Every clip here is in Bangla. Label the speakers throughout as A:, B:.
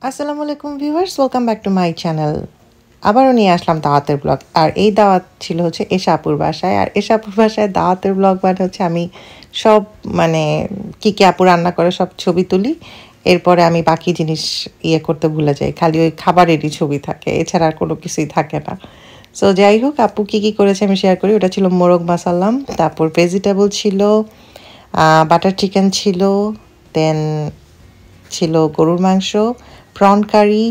A: আসসালামু আলাইকুম viewers, welcome back to my channel. আবারও নিয়ে আসলাম দাওয়াতের ব্লগ। আর এই দাওয়াত ছিল হচ্ছে এশাপুর বাসায়। আর এশাপুর বাসায় দাওয়াতের ব্লগ মানে হচ্ছে আমি সব মানে কী আপু রান্না করে সব ছবি তুলি। এরপরে আমি বাকি জিনিস করতে ভুলে যাই, খালি ওই খাবারেরই ছবি থাকে, এছাড়া আর কোনো কিছুই থাকে না। সো যাই হোক, আপু কী করেছে আমি শেয়ার করি। ওটা ছিল মোরগ মাসাল্লাম, তারপর ভেজিটেবল ছিল, বাটার চিকেন ছিল, দেন ছিল গরুর মাংস, প্রন কারি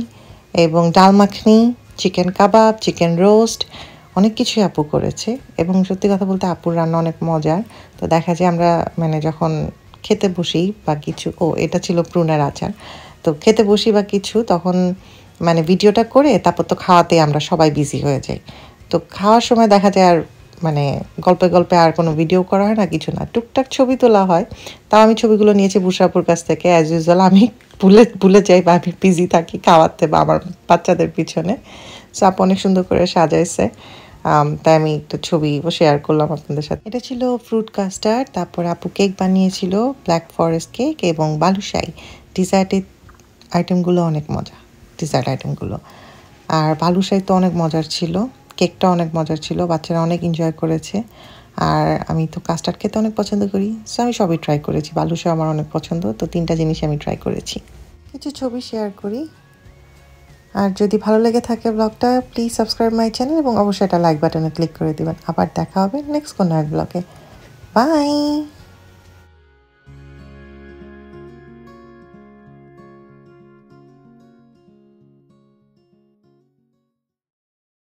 A: এবং ডাল মাখনি, চিকেন কাবাব, চিকেন রোস্ট, অনেক কিছুই আপু করেছে। এবং সত্যি কথা বলতে আপুর রান্না অনেক মজার। তো দেখা যায় আমরা মানে যখন খেতে বসি বা কিছু, এটা ছিল প্রুনের আচার। তো খেতে বসি বা কিছু তখন মানে ভিডিওটা করে তারপর তো খাওয়াতে আমরা সবাই বিজি হয়ে যাই। তো খাওয়ার সময় দেখা যায় আর মানে গল্পে গল্পে আর কোনো ভিডিও করা হয় না, কিছু না, টুকটাক ছবি তোলা হয়। তাও আমি ছবিগুলো নিয়েছি বুশরাপুর কাছ থেকে। অ্যাজ ইউজুয়াল আমি ভুলে ভুলে যাই বা আমি বিজি থাকি খাওয়াতে বা আমার বাচ্চাদের পিছনে। সো আপু অনেক সুন্দর করে সাজাইছে। তাই আমি একটা ছবি শেয়ার করলাম আপনাদের সাথে। এটা ছিল ফ্রুট কাস্টার্ড, তারপরে আপু কেক বানিয়েছিল, ব্ল্যাক ফরেস্ট কেক এবং বালুশাই। ডিজার্টের আইটেমগুলো অনেক মজা, ডিজার্ট আইটেমগুলো। আর বালুশাই তো অনেক মজার ছিল, কেকটা অনেক মজার ছিল, বাচ্চারা অনেক এনজয় করেছে। আর আমি তো কাস্টার্ড খেতে অনেক পছন্দ করি, সো আমি সবই ট্রাই করেছি। বালুশাই আমার অনেক পছন্দ, তো 3টা জিনিসই আমি ট্রাই করেছি। কিছু ছবি শেয়ার করি। আর যদি ভালো লেগে থাকে ব্লগটা, প্লিজ সাবস্ক্রাইব মাই চ্যানেল এবং অবশ্যই একটা লাইক বাটনে ক্লিক করে দিবেন। আবার দেখা হবে নেক্সট কোনো এক ব্লগে। বাই।